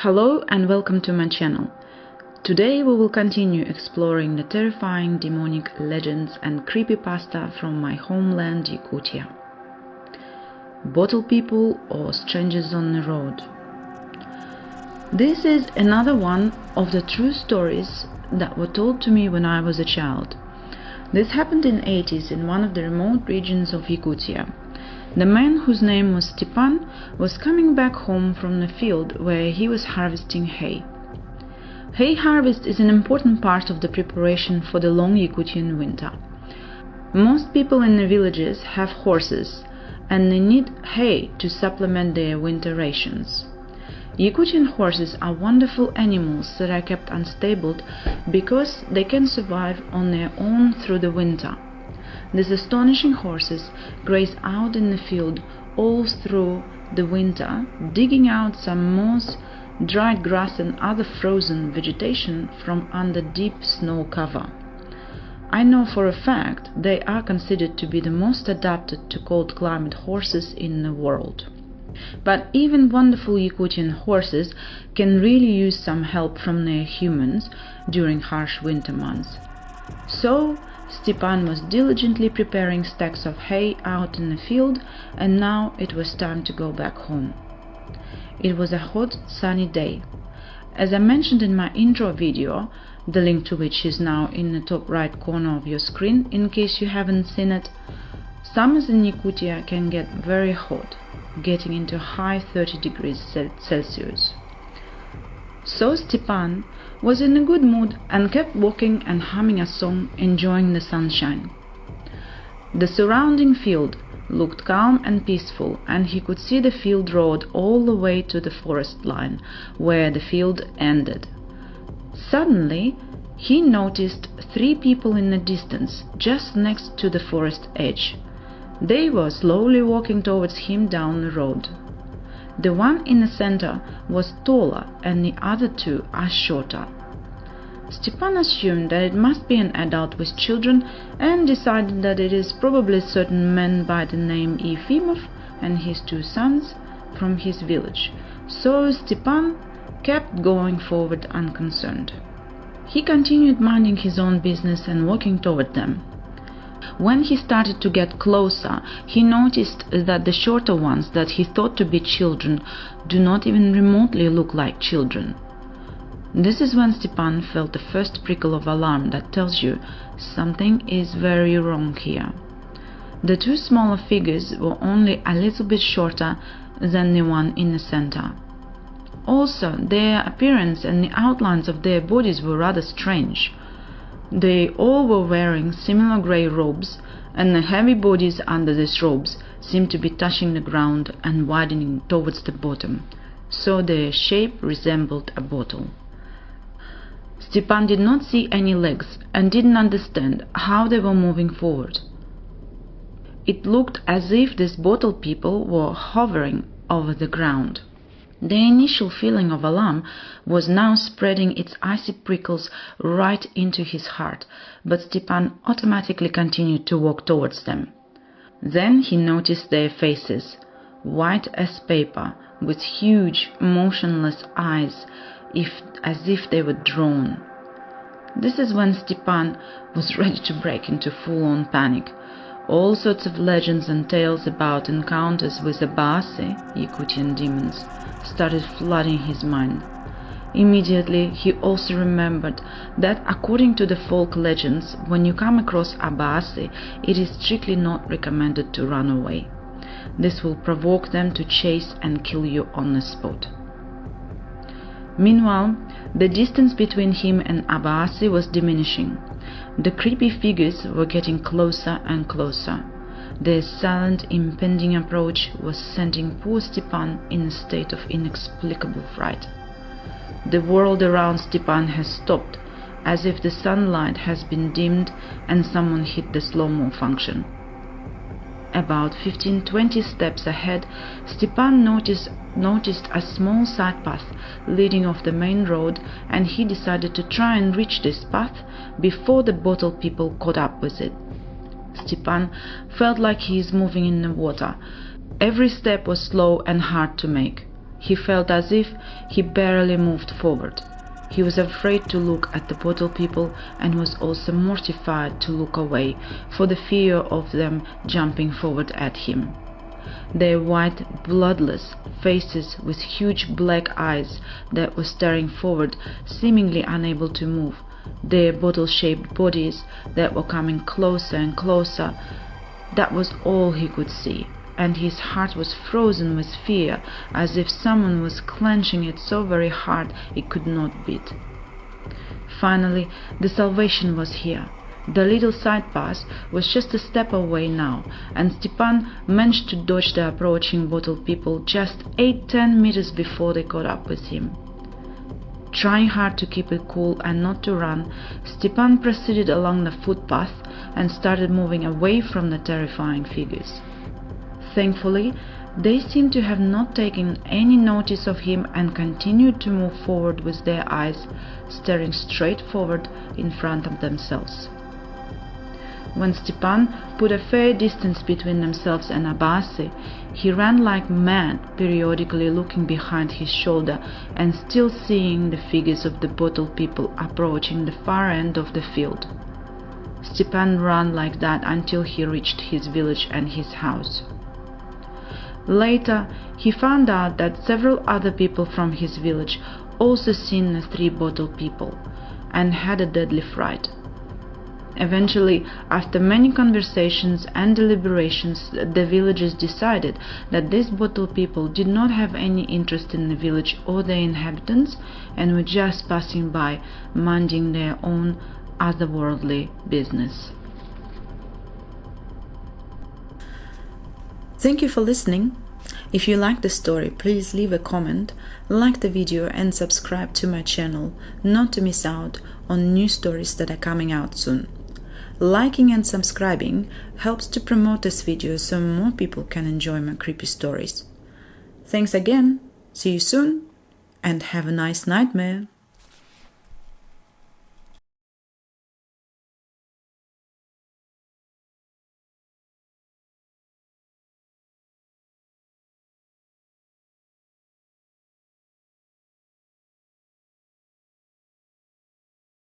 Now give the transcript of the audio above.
Hello and welcome to my channel. Today we will continue exploring the terrifying demonic legends and creepypasta from my homeland Yakutia. Bottle people or strangers on the road. This is another one of the true stories that were told to me when I was a child. This happened in the 80s in one of the remote regions of Yakutia. The man, whose name was Stepan, was coming back home from the field where he was harvesting hay. Hay harvest is an important part of the preparation for the long Yakutian winter. Most people in the villages have horses, and they need hay to supplement their winter rations. Yakutian horses are wonderful animals that are kept unstabled because they can survive on their own through the winter. These astonishing horses graze out in the field all through the winter, digging out some moss, dried grass and other frozen vegetation from under deep snow cover. I know for a fact they are considered to be the most adapted to cold climate horses in the world. But even wonderful Yakutian horses can really use some help from their humans during harsh winter months. So Stepan was diligently preparing stacks of hay out in the field, and now it was time to go back home. It was a hot, sunny day. As I mentioned in my intro video, the link to which is now in the top right corner of your screen in case you haven't seen it, summers in Yakutia can get very hot, getting into high 30 degrees Celsius. So Stepan was in a good mood and kept walking and humming a song, enjoying the sunshine. The surrounding field looked calm and peaceful, and he could see the field road all the way to the forest line, where the field ended. Suddenly, he noticed 3 people in the distance, just next to the forest edge. They were slowly walking towards him down the road. The one in the center was taller and the other 2 are shorter. Stepan assumed that it must be an adult with children and decided that it is probably a certain man by the name Yefimov and his 2 sons from his village. So Stepan kept going forward unconcerned. He continued minding his own business and walking toward them. When he started to get closer, he noticed that the shorter ones that he thought to be children do not even remotely look like children. This is when Stepan felt the first prickle of alarm that tells you something is very wrong here. The 2 smaller figures were only a little bit shorter than the one in the center. Also, their appearance and the outlines of their bodies were rather strange. They all were wearing similar grey robes, and the heavy bodies under these robes seemed to be touching the ground and widening towards the bottom, so their shape resembled a bottle. Stepan did not see any legs and didn't understand how they were moving forward. It looked as if these bottle people were hovering over the ground. The initial feeling of alarm was now spreading its icy prickles right into his heart, but Stepan automatically continued to walk towards them. Then he noticed their faces, white as paper, with huge, motionless eyes, as if they were drawn. This is when Stepan was ready to break into full-on panic. All sorts of legends and tales about encounters with Abaasy, Yakutian demons, started flooding his mind. Immediately, he also remembered that according to the folk legends, when you come across Abaasy, it is strictly not recommended to run away. This will provoke them to chase and kill you on the spot. Meanwhile, the distance between him and Abaasy was diminishing. The creepy figures were getting closer and closer. Their silent, impending approach was sending poor Stepan in a state of inexplicable fright. The world around Stepan has stopped, as if the sunlight has been dimmed and someone hit the slow-mo function. About 15-20 steps ahead, Stepan noticed a small side path leading off the main road, and he decided to try and reach this path before the bottle people caught up with it. Stepan felt like he is moving in the water. Every step was slow and hard to make. He felt as if he barely moved forward. He was afraid to look at the bottle people and was also mortified to look away for the fear of them jumping forward at him. Their white, bloodless faces with huge black eyes that were staring forward, seemingly unable to move, their bottle-shaped bodies that were coming closer and closer, that was all he could see, and his heart was frozen with fear, as if someone was clenching it so very hard it could not beat. Finally, the salvation was here. The little side path was just a step away now, and Stepan managed to dodge the approaching bottle people just 8-10 meters before they caught up with him. Trying hard to keep it cool and not to run, Stepan proceeded along the footpath and started moving away from the terrifying figures. Thankfully, they seemed to have not taken any notice of him and continued to move forward with their eyes staring straight forward in front of themselves. When Stepan put a fair distance between themselves and Abaasy, he ran like mad, periodically looking behind his shoulder and still seeing the figures of the bottle people approaching the far end of the field. Stepan ran like that until he reached his village and his house. Later, he found out that several other people from his village also seen the 3 bottle people and had a deadly fright. Eventually, after many conversations and deliberations, the villagers decided that these bottle people did not have any interest in the village or the inhabitants and were just passing by, minding their own otherworldly business. Thank you for listening. If you like the story, please leave a comment, like the video and subscribe to my channel not to miss out on new stories that are coming out soon. Liking and subscribing helps to promote this video so more people can enjoy my creepy stories. Thanks again, see you soon, and have a nice nightmare.